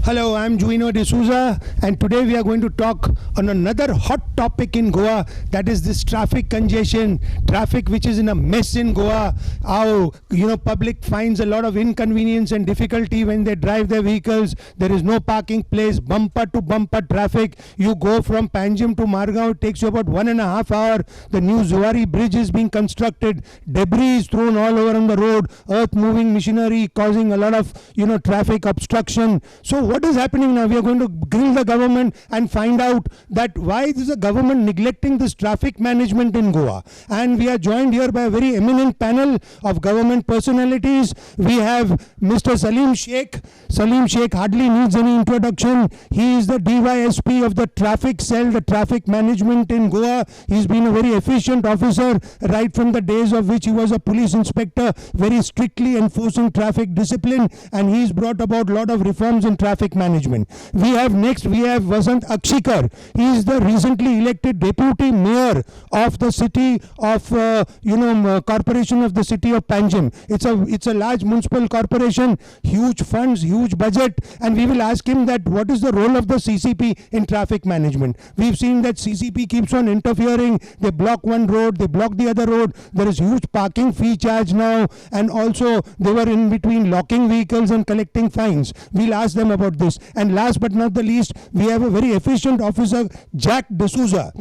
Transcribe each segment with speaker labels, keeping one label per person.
Speaker 1: Hello, I'm Juino D'Souza, and today we are going to talk on another hot topic in Goa, that is this traffic congestion, traffic which is in a mess in Goa. How public finds a lot of inconvenience and difficulty when they drive their vehicles. There is no parking place, bumper to bumper traffic. You go from Panjim to Margao, it takes you about 1.5 hours. The new Zuari bridge is being constructed. Debris is thrown all over on the road. Earth moving machinery causing a lot of traffic obstruction. So what is happening now? We are going to grill the government and find out that why is the government neglecting this traffic management in Goa. And we are joined here by a very eminent panel of government personalities. We have Mr. Salim Sheikh. Salim Sheikh hardly needs any introduction. He is the DYSP of the traffic cell, the traffic management in Goa. He's been a very efficient officer right from the days of which he was a police inspector, very strictly enforcing traffic discipline, and he's brought about a lot of reforms in traffic management. We have Vasant Akshikar. He is the recently elected deputy mayor of the city of corporation of the city of Panjim. It's a large municipal corporation, huge funds, huge budget, and we will ask him that what is the role of the CCP in traffic management. We've seen that CCP keeps on interfering. They block one road, they block the other road. There is huge parking fee charge now, and also they were in between locking vehicles and collecting fines. We'll ask them about this. And last but not the least, we have a very efficient officer, Jack D'Souza.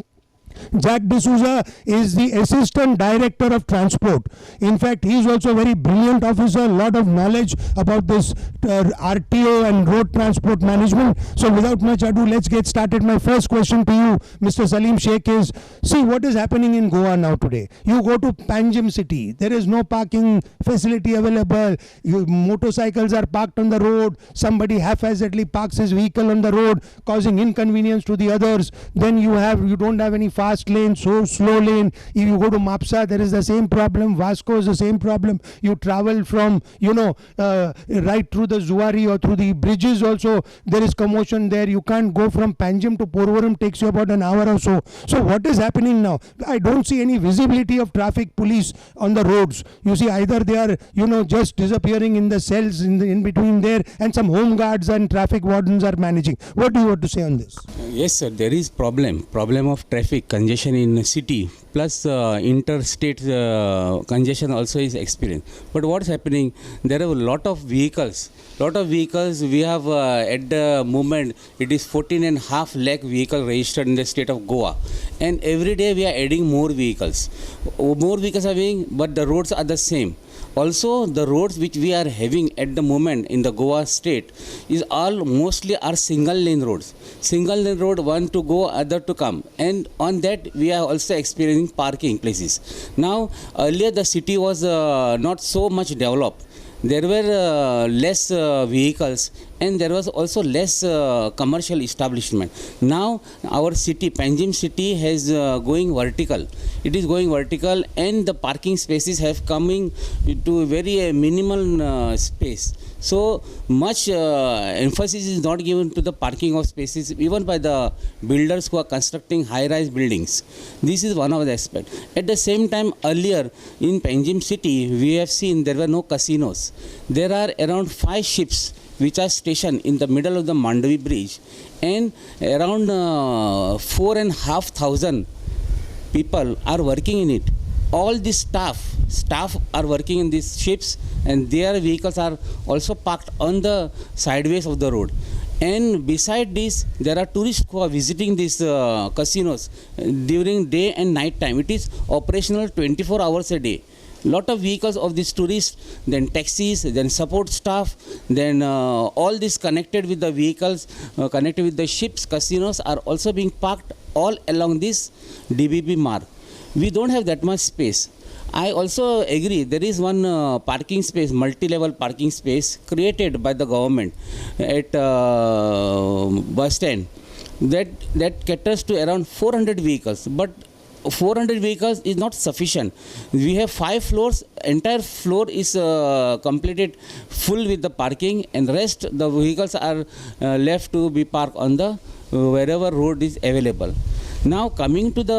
Speaker 1: Jack D'Souza is the Assistant Director of Transport. In fact, he is also a very brilliant officer, a lot of knowledge about this RTO and road transport management. So without much ado, let's get started. My first question to you, Mr. Salim Sheikh, is, see what is happening in Goa now today. You go to Panjim city, there is no parking facility available. Motorcycles are parked on the road. Somebody haphazardly parks his vehicle on the road, causing inconvenience to the others. Then you don't have any fast lane, so slow lane. If you go to Mapsa, there is the same problem. Vasco is the same problem. You travel from right through the Zuari or through the bridges also, there is commotion there. You can't go from Panjim to Porvorim, takes you about an hour or so. So what is happening now? I don't see any visibility of traffic police on the roads. You see, either they are just disappearing in the cells in between there, and some home guards and traffic wardens are managing. What do you want to say on this?
Speaker 2: Yes sir, there is problem of traffic congestion in the city, plus interstate congestion also is experienced. But what's happening, there are a lot of vehicles we have at the moment. It is 14.5 lakh vehicle registered in the state of Goa, and every day we are adding more vehicles are being, but the roads are the same. Also, the roads which we are having at the moment in the Goa state is all mostly are single lane roads. Single lane road, one to go, other to come. And on that, we are also experiencing parking places. Now, earlier the city was not so much developed. There were less vehicles, and there was also less commercial establishment. Now our city, Panjim city, has going vertical. It is going vertical, and the parking spaces have coming to very minimal space. So much emphasis is not given to the parking of spaces, even by the builders who are constructing high-rise buildings. This is one of the aspects. At the same time, earlier in Panjim city, we have seen there were no casinos. There are around 5 ships which are stationed in the middle of the Mandavi bridge, and around 4,500 people are working in it. All the staff are working in these ships, and their vehicles are also parked on the sideways of the road. And beside this, there are tourists who are visiting these casinos during day and night time. It is operational 24 hours a day. Lot of vehicles of these tourists, then taxis, then support staff, then all this connected with the vehicles, connected with the ships, casinos are also being parked all along this DBP mark. We don't have that much space. I also agree there is one parking space, multi-level parking space created by the government at bus stand that caters to around 400 vehicles. But 400 vehicles is not sufficient. We have 5 floors. Entire floor is completed full with the parking, and rest the vehicles are left to be parked on the wherever road is available. Now coming to the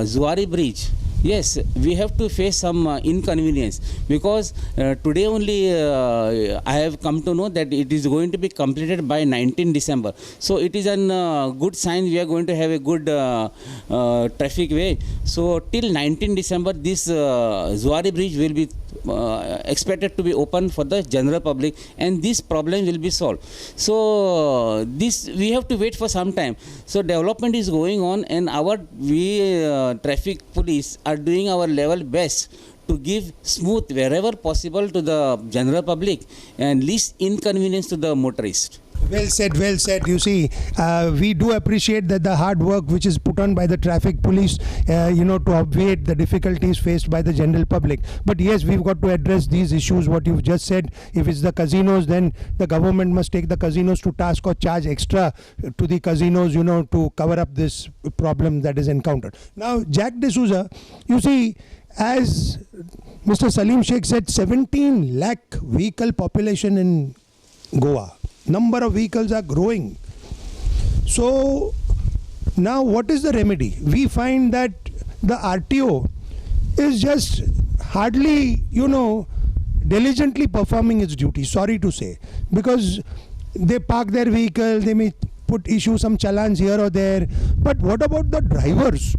Speaker 2: Zuari bridge, Yes, we have to face some inconvenience because today only I have come to know that it is going to be completed by 19 December. So it is a good sign we are going to have a good traffic way. So till 19 December this Zuari bridge will be expected to be open for the general public, and this problem will be solved. So this we have to wait for some time. So development is going on, and we traffic police are doing our level best to give smooth wherever possible to the general public and least inconvenience to the motorist.
Speaker 1: Well said, well said. You see, we do appreciate that the hard work which is put on by the traffic police, to obviate the difficulties faced by the general public. But yes, we've got to address these issues, what you've just said. If it's the casinos, then the government must take the casinos to task or charge extra to the casinos, to cover up this problem that is encountered. Now, Jack D'Souza, you see, as Mr. Salim Sheikh said, 17 lakh vehicle population in Goa. Number of vehicles are growing. So now what is the remedy? We find that the RTO is just hardly, diligently performing its duty, sorry to say, because they park their vehicle, they may issue some challans here or there. But what about the drivers,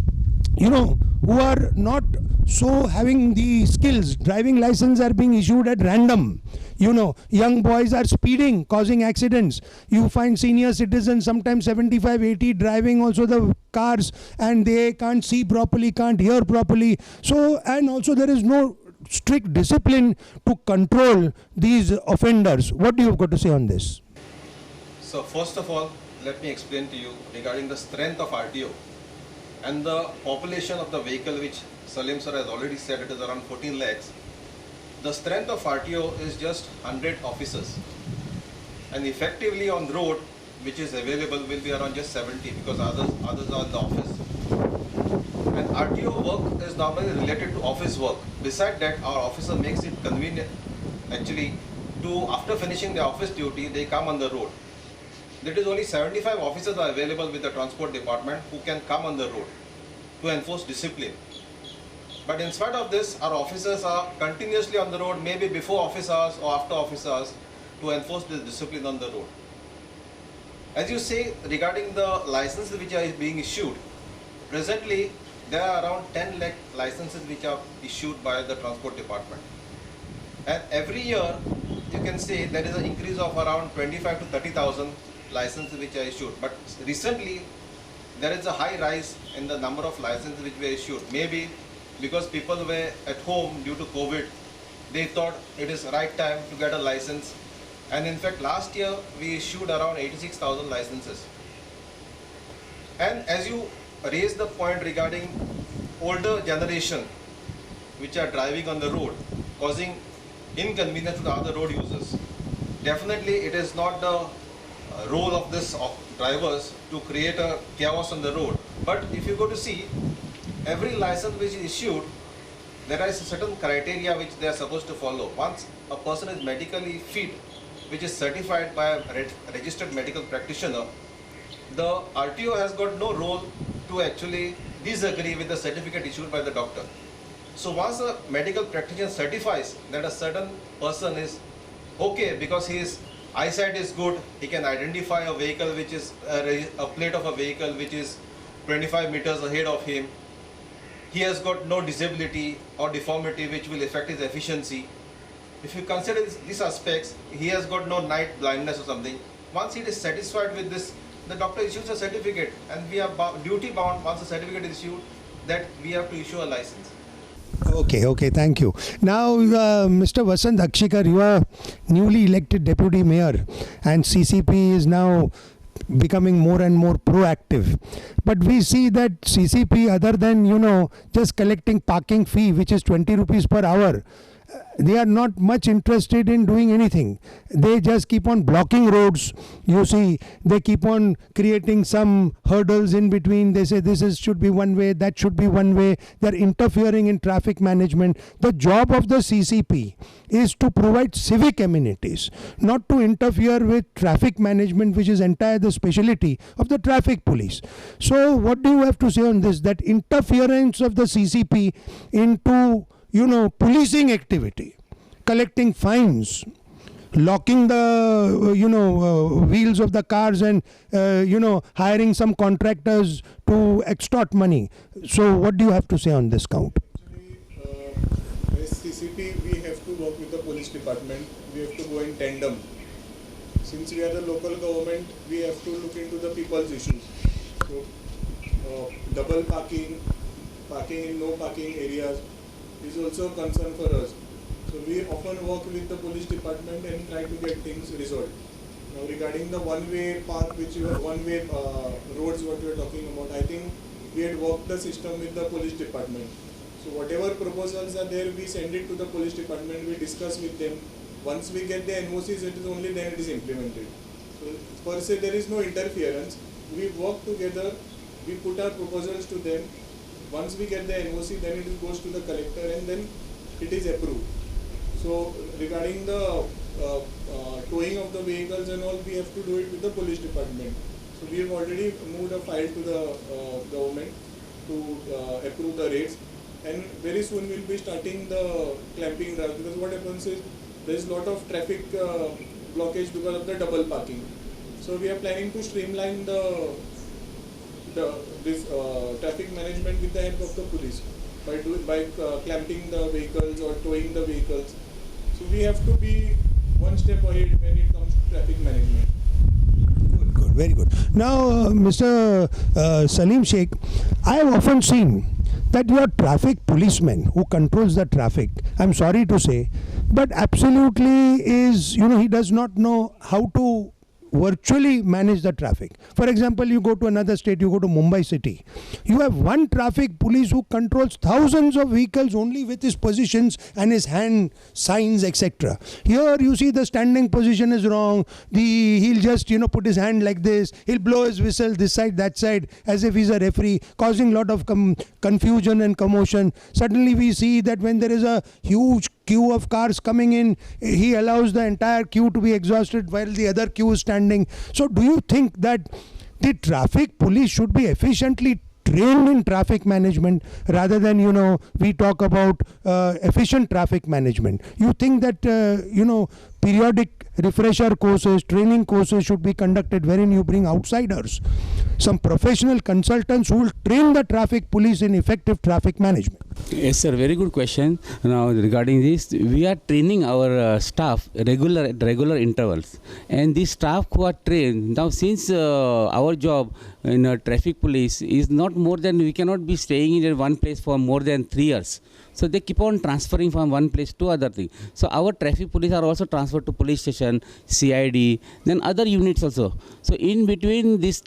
Speaker 1: who are not so having the skills? Driving license are being issued at random. Young boys are speeding, causing accidents. You find senior citizens, sometimes 75, 80, driving also the cars, and they can't see properly, can't hear properly. So, and also there is no strict discipline to control these offenders. What do you have got to say on this?
Speaker 3: So first of all, let me explain to you regarding the strength of RTO and the population of the vehicle, which Salim sir has already said it is around 14 lakhs. The strength of RTO is just 100 officers, and effectively on road which is available will be around just 70, because others are in the office. And RTO work is normally related to office work. Besides that, our officer makes it convenient actually to, after finishing their office duty, they come on the road. That is only 75 officers are available with the transport department who can come on the road to enforce discipline. But in spite of this, our officers are continuously on the road, maybe before office hours or after office hours, to enforce this discipline on the road. As you say, regarding the licenses which are being issued, presently there are around 10 lakh licenses which are issued by the transport department. And every year, you can say there is an increase of around 25 to 30,000 licenses which are issued. But recently, there is a high rise in the number of licenses which were issued. Maybe because people were at home due to COVID, they thought it is right time to get a license. And in fact, last year we issued around 86,000 licenses. And as you raised the point regarding older generation which are driving on the road, causing inconvenience to the other road users, definitely it is not the role of this drivers to create a chaos on the road. But if you go to see, every license which is issued, there is a certain criteria which they are supposed to follow. Once a person is medically fit, which is certified by a registered medical practitioner, the RTO has got no role to actually disagree with the certificate issued by the doctor. So once a medical practitioner certifies that a certain person is okay because his eyesight is good, he can identify a vehicle which is a plate of a vehicle which is 25 meters ahead of him, he has got no disability or deformity which will affect his efficiency. If you consider these aspects, he has got no night blindness or something. Once he is satisfied with this, the doctor issues a certificate, and we are duty bound, once a certificate is issued, that we have to issue a license.
Speaker 1: Okay, thank you. Now, Mr. Vasant Akshikar, you are newly elected deputy mayor, and CCP is now becoming more and more proactive. But we see that CCP, other than, just collecting parking fee, which is 20 rupees per hour, they are not much interested in doing anything. They just keep on blocking roads. You see, they keep on creating some hurdles in between. They say should be one way, that should be one way. They're interfering in traffic management. The job of the CCP is to provide civic amenities, not to interfere with traffic management, which is entire the specialty of the traffic police. So what do you have to say on this? That interference of the CCP into policing activity, collecting fines, locking the wheels of the cars, and hiring some contractors to extort money. So what do you have to say on this count?
Speaker 4: As CCP, we have to work with the police department. We have to go in tandem. Since we are the local government, we have to look into the people's issues. So double parking in no parking areas is also a concern for us. So we often work with the police department and try to get things resolved. Now regarding the one-way path, one-way roads what we are talking about, I think we had worked the system with the police department. So whatever proposals are there, we send it to the police department, we discuss with them. Once we get the NOCs, it is only then it is implemented. So per se there is no interference. We work together, we put our proposals to them. Once we get the NOC, then it goes to the collector and then it is approved. So regarding the towing of the vehicles and all, we have to do it with the police department. So we have already moved a file to the government to approve the rates, and very soon we will be starting the clamping drive, because what happens is there is a lot of traffic blockage because of the double parking. So we are planning to streamline this traffic management with the help of the police by clamping the vehicles or towing the vehicles. So we have to be one step ahead when it comes to traffic management.
Speaker 1: Good, very good. Now, Mr. Salim Sheikh, I have often seen that your traffic policeman who controls the traffic, I'm sorry to say, but absolutely is, he does not know how to virtually manage the traffic. For example, you go to another state, you go to Mumbai city. You have one traffic police who controls thousands of vehicles only with his positions and his hand signs, etc. Here you see the standing position is wrong. He'll just, put his hand like this. He'll blow his whistle this side, that side, as if he's a referee, causing a lot of confusion and commotion. Suddenly we see that when there is a huge queue of cars coming in, he allows the entire queue to be exhausted while the other queue is standing. So do you think that the traffic police should be efficiently trained in traffic management rather than, we talk about efficient traffic management? You think that, periodic refresher courses, training courses should be conducted wherein you bring outsiders, some professional consultants who will train the traffic police in effective traffic management?
Speaker 2: Yes, sir. Very good question. Now, regarding this, we are training our staff regular intervals, and the staff who are trained now, since our job in traffic police is not more than, we cannot be staying in one place for more than 3 years. So they keep on transferring from one place to other thing. So our traffic police are also transferred to police station, CID, then other units also. So in between these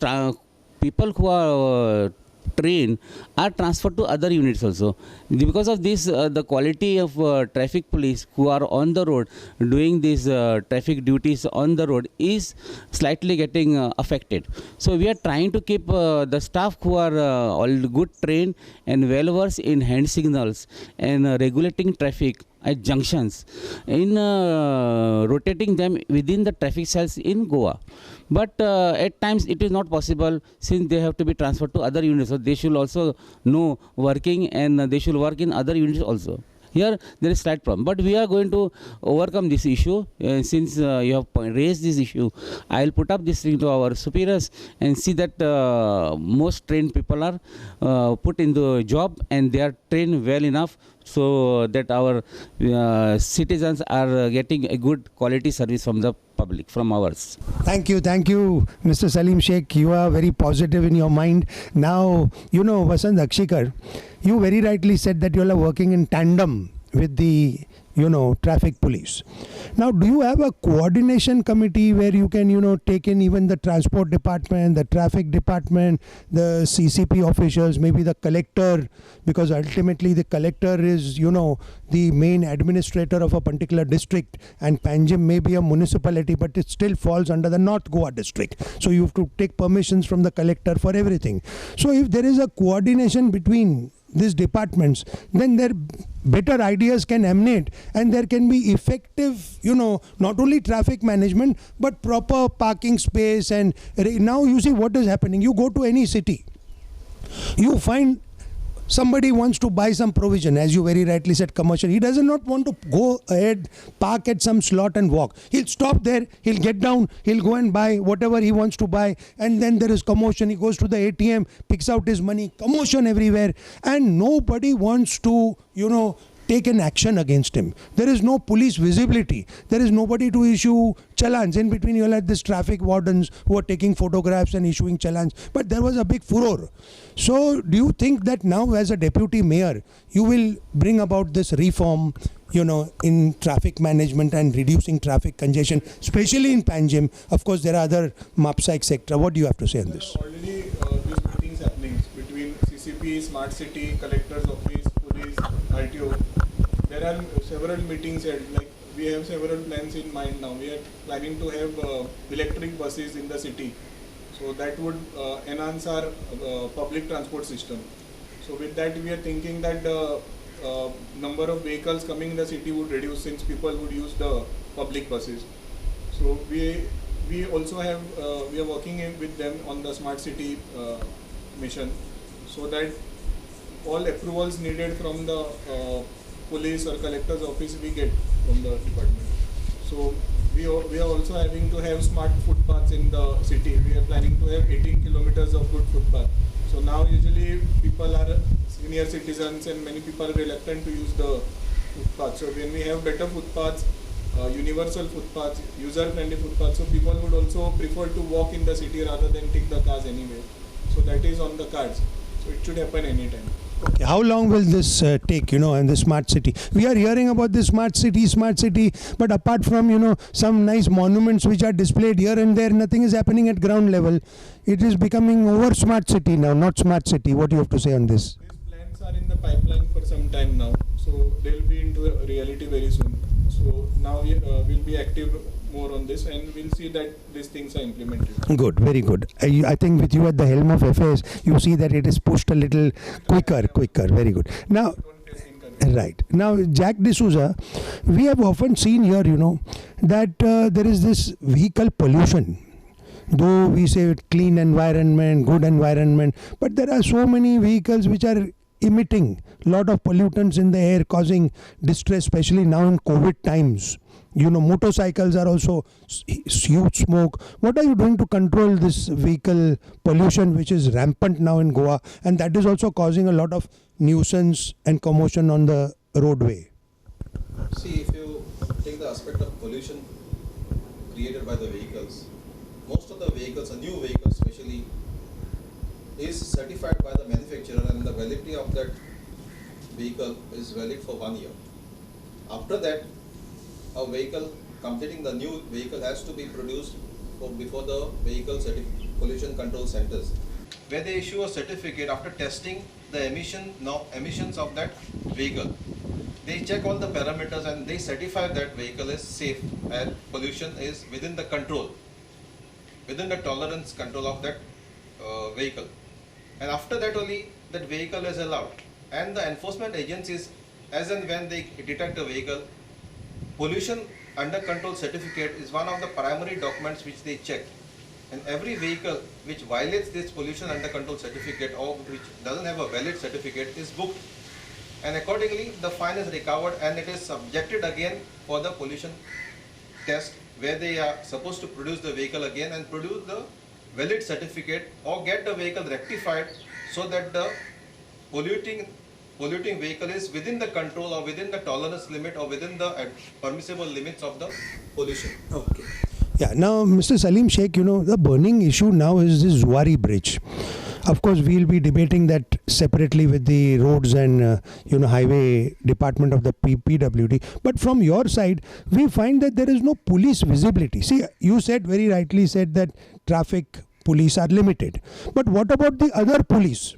Speaker 2: people who are trained are transferred to other units also. Because of this, the quality of traffic police who are on the road doing these traffic duties on the road is slightly getting affected. So we are trying to keep the staff who are all good trained and well versed in hand signals and regulating traffic at junctions, in rotating them within the traffic cells in Goa. But at times it is not possible, since they have to be transferred to other units. So they should also know working, and they should work in other units also. Here there is slight problem, but we are going to overcome this issue. Since you have raised this issue, I will put up this thing to our superiors and see that most trained people are put in the job, and they are trained well enough so that our citizens are getting a good quality service from the public, from ours.
Speaker 1: Thank you, Mr. Salim Sheikh. You are very positive in your mind. Now, Vasant Akshikar, you very rightly said that you all are working in tandem with the traffic police. Now, do you have a coordination committee where you can, take in even the transport department, the traffic department, the CCP officials, maybe the collector, because ultimately the collector is, the main administrator of a particular district, and Panjim may be a municipality, but it still falls under the North Goa district. So you have to take permissions from the collector for everything. So if there is a coordination between these departments, then their better ideas can emanate, and there can be effective, not only traffic management, but proper parking space. And now you see what is happening. You go to any city, you find somebody wants to buy some provision, as you very rightly said, commercial. He does not want to go ahead, park at some slot and walk. He'll stop there, he'll get down, he'll go and buy whatever he wants to buy, and then there is commotion. He goes to the ATM, picks out his money, commotion everywhere, and nobody wants to, take an action against him. There is no police visibility. There is nobody to issue challans. In between, you'll have these traffic wardens who are taking photographs and issuing challans. But there was a big furor. So do you think that now, as a deputy mayor, you will bring about this reform, in traffic management and reducing traffic congestion, especially in Panjim? Of course, there are other MAPSA, etc. What do you have to say on this?
Speaker 4: There are already these meetings happening between CCP, Smart City, Collector's Office, Police, RTO. There are several meetings held. Like, we have several plans in mind now. We are planning to have electric buses in the city. So that would enhance our public transport system. So with that, we are thinking that the number of vehicles coming in the city would reduce, since people would use the public buses. So we also have we are working with them on the smart city mission, so that all approvals needed from the police or collector's office we get from the department. So we are also having to have smart footpaths in the city. We are planning to have 18 kilometers of good footpath. So now usually people are senior citizens and many people are reluctant to use the footpath. So when we have better footpaths, universal footpaths, user-friendly footpaths, so people would also prefer to walk in the city rather than take the cars anyway. So that is on the cards. So it should happen anytime.
Speaker 1: Okay, how long will this take, and the smart city? We are hearing about the smart city, but apart from, some nice monuments which are displayed here and there, nothing is happening at ground level. It is becoming over smart city now, not smart city. What do you have to say on this?
Speaker 4: These plans are in the pipeline for some time now, so they'll be into reality very soon. So now we'll be active more on this, and we'll see that these things are implemented.
Speaker 1: Good, very good. I think with you at the helm of affairs, you see that it is pushed a little quicker. Very good. Now, right. Now, Jack D'Souza, we have often seen here, that there is this vehicle pollution. Though we say clean environment, good environment, but there are so many vehicles which are emitting a lot of pollutants in the air, causing distress, especially now in COVID times. Motorcycles are also huge smoke. What are you doing to control this vehicle pollution, which is rampant now in Goa, and that is also causing a lot of nuisance and commotion on the roadway?
Speaker 3: See, if you take the aspect of pollution created by the vehicles, most of the vehicles, a new vehicle especially, is certified by the manufacturer, and the validity of that vehicle is valid for 1 year. After that, a vehicle completing the new vehicle has to be produced before the vehicle pollution control centers, where they issue a certificate after testing the emissions of that vehicle. They check all the parameters and they certify that vehicle is safe and pollution is within the control, within the tolerance control of that vehicle. And after that only that vehicle is allowed. And the enforcement agencies, as and when they detect a vehicle, pollution under control certificate is one of the primary documents which they check. And every vehicle which violates this pollution under control certificate or which doesn't have a valid certificate is booked. And accordingly, the fine is recovered and it is subjected again for the pollution test, where they are supposed to produce the vehicle again and produce the valid certificate or get the vehicle rectified, so that the polluting vehicle is within the control or within the tolerance limit or within the permissible limits of the pollution.
Speaker 1: Okay. Yeah, now Mr. Salim Sheikh, the burning issue now is this Zuari Bridge. Of course, we'll be debating that separately with the roads and highway department of the PWD. But from your side, we find that there is no police visibility. See, you said very rightly said that traffic police are limited. But what about the other police?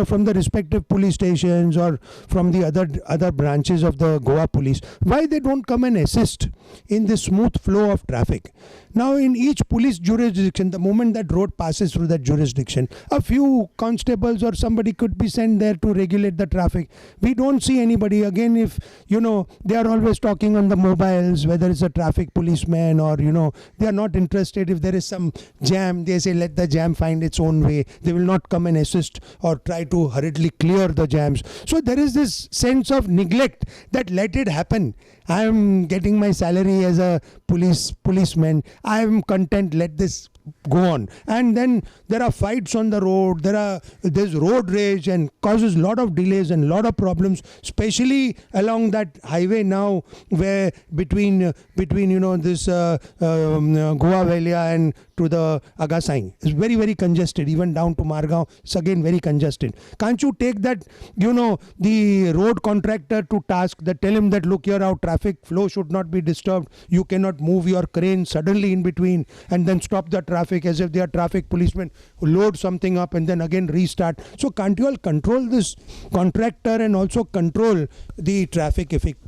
Speaker 1: From the respective police stations or from the other branches of the Goa police, why they don't come and assist in the smooth flow of traffic? Now, in each police jurisdiction, the moment that road passes through that jurisdiction, a few constables or somebody could be sent there to regulate the traffic. We don't see anybody. Again, if, they are always talking on the mobiles, whether it's a traffic policeman or, they are not interested. If there is some jam, they say, let the jam find its own way. They will not come and assist or try to hurriedly clear the jams. So there is this sense of neglect that let it happen. I am getting my salary as a policeman. I am content. Let this go on. And then there are fights on the road. There's road rage and causes a lot of delays and a lot of problems, especially along that highway now, where between this Goa Velia and to the Agasaing. It's very, very congested. Even down to Margao, it's again very congested. Can't you take that, the road contractor to task, that tell him that, look here, our traffic flow should not be disturbed. You cannot move your crane suddenly in between and then stop the traffic as if they are traffic policemen who load something up and then again restart. So can't you all control this contractor and also control the traffic effect?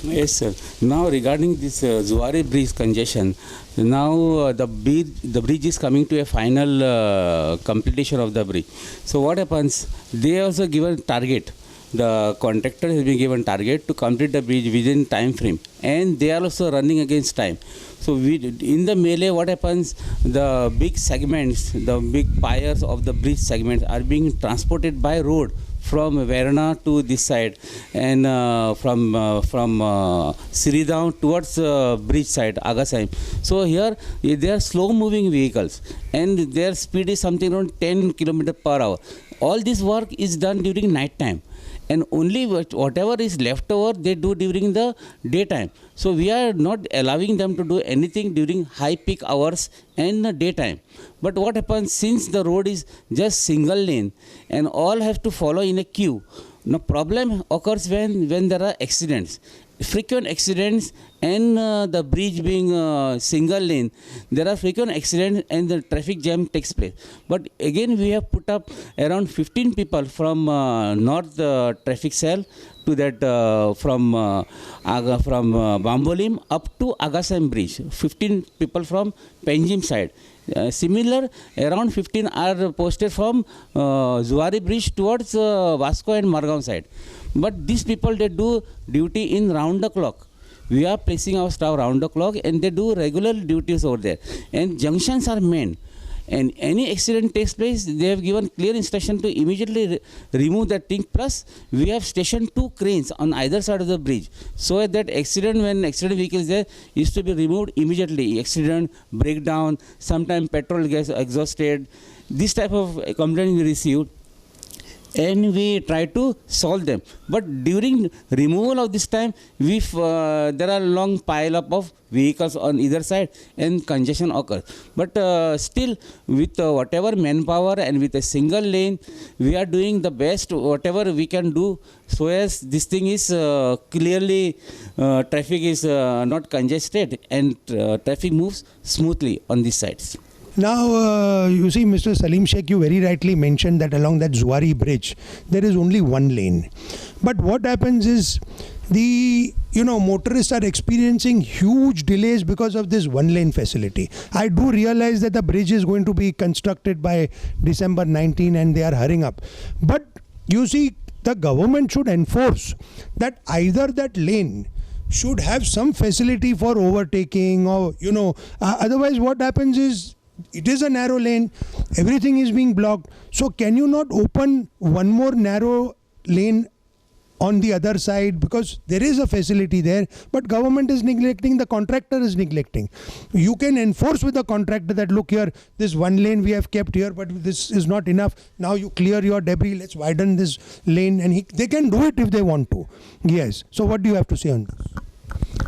Speaker 2: Yes, sir. Now regarding this Zuari Bridge congestion, now the bridge is coming to a final completion of the bridge. So what happens? They also given target. The contractor has been given target to complete the bridge within time frame, and they are also running against time. So in the melee, what happens? The big segments, the big piers of the bridge segments are being transported by road from Verna to this side, and from Siridam towards bridge side, Agasaim. So here they are slow moving vehicles and their speed is something around 10 km per hour. All this work is done during night time, and only whatever is left over they do during the daytime. So we are not allowing them to do anything during high peak hours and the daytime. But what happens, since the road is just single lane and all have to follow in a queue, the problem occurs when there are accidents. Frequent accidents, and the bridge being single lane, there are frequent accidents and the traffic jam takes place. But again, we have put up around 15 people from North Traffic Cell to that from Bambolim up to Agasaim Bridge. 15 people from Penjim side. Similar, around 15 are posted from Zuari Bridge towards Vasco and Margao side. But these people, they do duty in round the clock. We are placing our staff round the clock and they do regular duties over there. And junctions are manned. And any accident takes place, they have given clear instruction to immediately remove that thing. Plus, we have stationed 2 cranes on either side of the bridge, so that when accident vehicle is there, is to be removed immediately. Accident, breakdown, sometimes petrol gets exhausted. This type of complaint we received, and we try to solve them. But during removal of this time, there are long pile up of vehicles on either side and congestion occurs. But still, with whatever manpower and with a single lane, we are doing the best whatever we can do, so as this thing is clearly traffic is not congested and traffic moves smoothly on these sides.
Speaker 1: Now, you see, Mr. Salim Sheikh, you very rightly mentioned that along that Zuari Bridge, there is only one lane. But what happens is, motorists are experiencing huge delays because of this one lane facility. I do realize that the bridge is going to be constructed by December 19 and they are hurrying up. But you see, the government should enforce that either that lane should have some facility for overtaking or, otherwise what happens is, it is a narrow lane, everything is being blocked. So can you not open one more narrow lane on the other side, because there is a facility there, but government is neglecting, the contractor is neglecting. You can enforce with the contractor that, look here, this one lane we have kept here, but this is not enough. Now you clear your debris, let's widen this lane, and they can do it if they want to. Yes. So what do you have to say on this?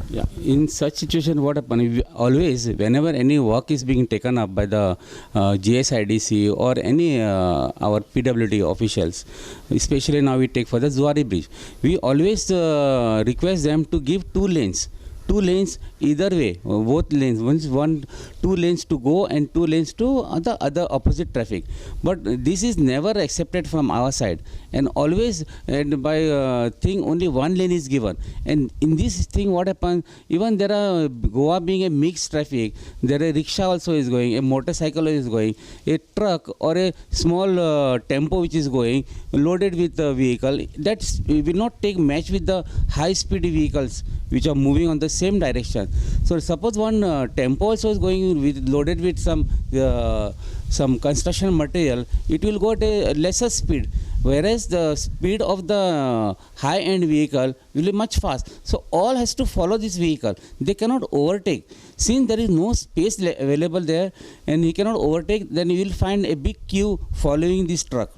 Speaker 2: Yeah, in such situation, what happens? Always, whenever any work is being taken up by the GSIDC or any our PWD officials, especially now we take for the Zuari Bridge, we always request them to give 2 lanes. 2 lanes either way, both lanes, two lanes to go and 2 lanes to the other opposite traffic. But this is never accepted from our side, and always and by thing only 1 lane is given. And in this thing, what happens? Even there are Goa being a mixed traffic, there a rickshaw also is going, a motorcycle is going, a truck or a small tempo which is going loaded with the vehicle. That will not take match with the high speed vehicles which are moving on the same direction. So suppose one tempo also is going with loaded with some construction material, it will go at a lesser speed, whereas the speed of the high end vehicle will be much fast. So all has to follow this vehicle. They cannot overtake. Since there is no space available there and he cannot overtake, then you will find a big queue following this truck.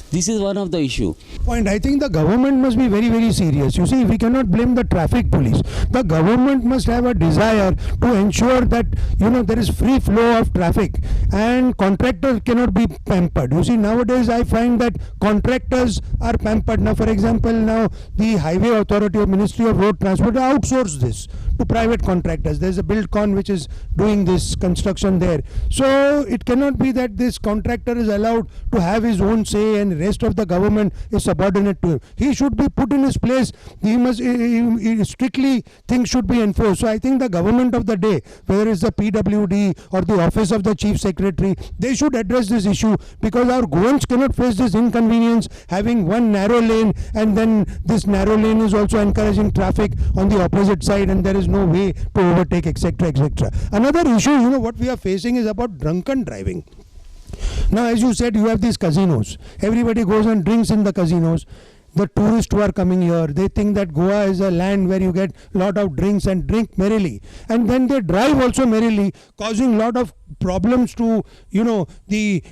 Speaker 2: This is one of the issue.
Speaker 1: Point. I think the government must be very, very serious. You see, we cannot blame the traffic police. The government must have a desire to ensure that, there is free flow of traffic, and contractors cannot be pampered. You see, nowadays I find that contractors are pampered. Now, for example, now the Highway Authority or Ministry of Road Transport outsource this to private contractors. There's a Buildcon which is doing this construction there. So it cannot be that this contractor is allowed to have his own say and rest of the government is subordinate to him. He should be put in his place. Strictly things should be enforced. So I think the government of the day, whether it's the PWD or the office of the chief secretary, they should address this issue, because our Goans cannot face this inconvenience having one narrow lane, and then this narrow lane is also encouraging traffic on the opposite side, and there is no way to overtake, etc., etc. Another issue, what we are facing is about drunken driving. Now, as you said, you have these casinos. Everybody goes and drinks in the casinos. The tourists who are coming here, they think that Goa is a land where you get lot of drinks and drink merrily. And then they drive also merrily, causing lot of problems to, the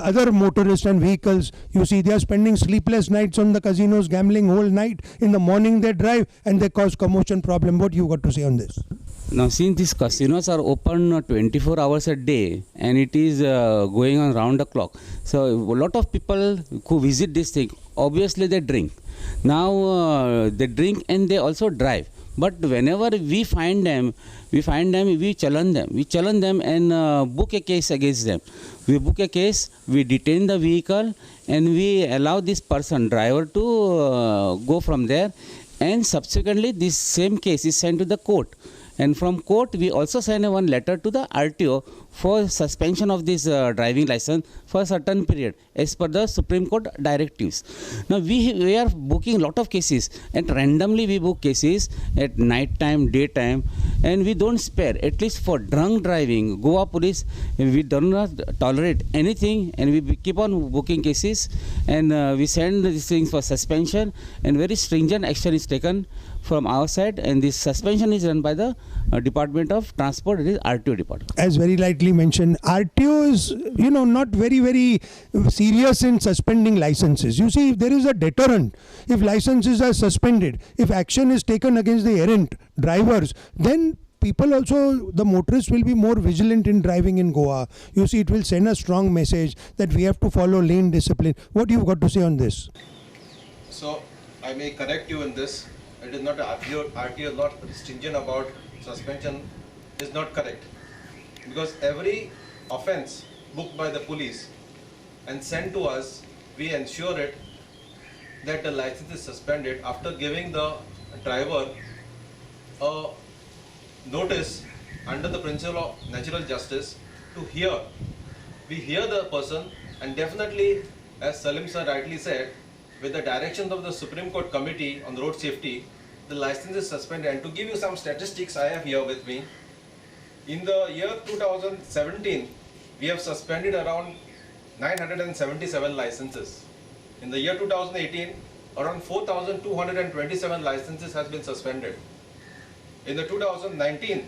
Speaker 1: other motorists and vehicles. You see, they are spending sleepless nights on the casinos, gambling whole night. In the morning they drive and they cause commotion problem. What you got to say on this?
Speaker 2: Now, since these casinos are open 24 hours a day and it is going on round the clock, so a lot of people who visit this thing, obviously they drink. Now they drink and they also drive. But whenever we find them, we challenge them. We challenge them and book a case against them. We book a case, we detain the vehicle, and we allow this person, driver, to go from there. And subsequently, this same case is sent to the court. And from court, we also send one letter to the RTO for suspension of this driving license for a certain period as per the Supreme Court directives. Now, we are booking lot of cases, and randomly we book cases at night time, daytime, and we don't spare. At least for drunk driving, Goa police, we do not tolerate anything, and we keep on booking cases, and we send these things for suspension, and very stringent action is taken from our side, and this suspension is done by the Department of Transport, it is RTO department.
Speaker 1: As very rightly mentioned, RTO is, not very, very serious in suspending licenses. You see, if there is a deterrent, if licenses are suspended, if action is taken against the errant drivers, then people also, the motorists will be more vigilant in driving in Goa. You see, it will send a strong message that we have to follow lane discipline. What you've got to say on this?
Speaker 3: So I may correct you in this. It is not RTO is not stringent about suspension, is not correct, because every offence booked by the police and sent to us, we ensure it that the license is suspended after giving the driver a notice under the principle of natural justice to hear. We hear the person, and definitely, as Salim sir rightly said, with the directions of the Supreme Court Committee on Road Safety, the license is suspended. And to give you some statistics I have here with me, in the year 2017, we have suspended around 977 licenses. In the year 2018, around 4,227 licenses has been suspended. In the 2019,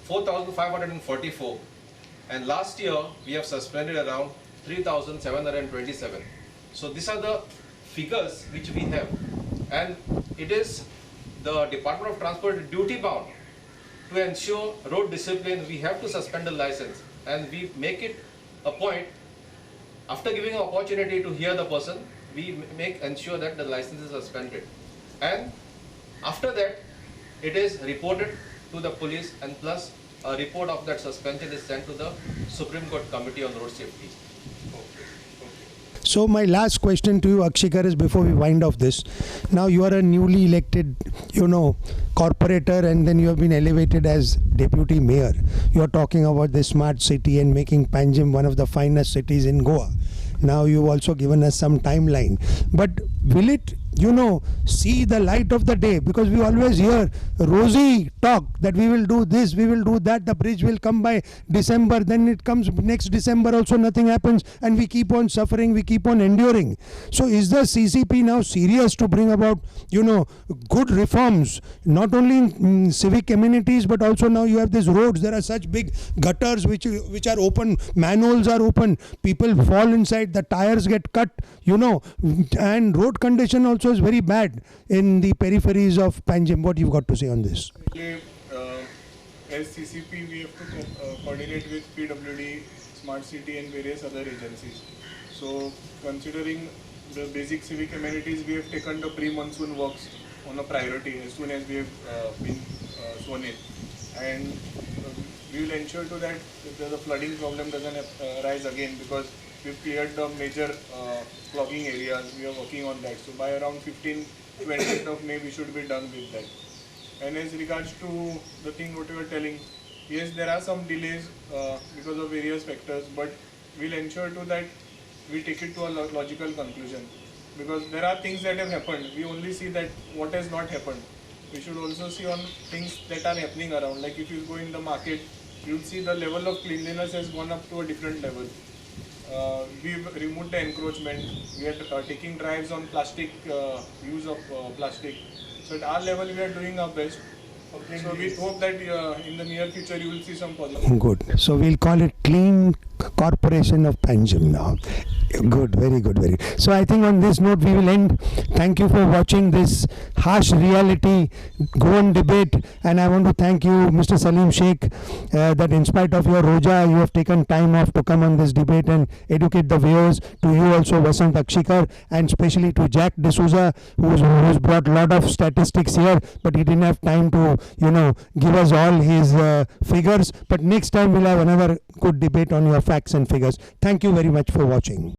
Speaker 3: 4,544. And last year, we have suspended around 3,727. So these are the figures which we have. And it is the Department of Transport is duty bound to ensure road discipline. We have to suspend the license, and we make it a point, after giving an opportunity to hear the person, we ensure that the license is suspended, and after that it is reported to the police, and plus a report of that suspension is sent to the Supreme Court Committee on Road Safety.
Speaker 1: So my last question to you, Akshikar, is before we wind off this. Now you are a newly elected, corporator, and then you have been elevated as deputy mayor. You are talking about the smart city and making Panjim one of the finest cities in Goa. Now you've also given us some timeline. But will it, see the light of the day? Because we always hear rosy talk that we will do this, we will do that, the bridge will come by December, then it comes next December also nothing happens, and we keep on suffering, we keep on enduring. So is the CCP now serious to bring about, good reforms, not only in civic amenities, but also now you have these roads, there are such big gutters which are open, manholes are open, people fall inside, the tires get cut, and road condition also is very bad in the peripheries of Panjim. What you've got to say on this?
Speaker 4: As CCP, we have to coordinate with PWD, Smart City and various other agencies. So considering the basic civic amenities, we have taken the pre-monsoon works on a priority as soon as we have been sworn in. And we will ensure to that the flooding problem doesn't arise again, because we've cleared the major clogging areas. We are working on that. So by around 15-20th of May, we should be done with that. And as regards to the thing what you were telling, yes, there are some delays because of various factors, but we'll ensure to that we take it to a logical conclusion. Because there are things that have happened. We only see that what has not happened. We should also see on things that are happening around. Like if you go in the market, you'll see the level of cleanliness has gone up to a different level. We've removed the encroachment. We are taking drives on plastic, use of plastic. So at our level, we are doing our best. So we hope that in the near future, you will see some positive.
Speaker 1: Good. So we'll call it Clean Corporation of Panjim now. Good, very good, very good. So I think on this note we will end. Thank you for watching this harsh reality Goan debate, and I want to thank you, Mr. Salim Sheikh, that in spite of your roja, you have taken time off to come on this debate and educate the viewers. To you also, Vasant Akshikar, and especially to Jack D'Souza, who's brought a lot of statistics here, but he didn't have time to, give us all his figures. But next time we'll have another good debate on your facts and figures. Thank you very much for watching.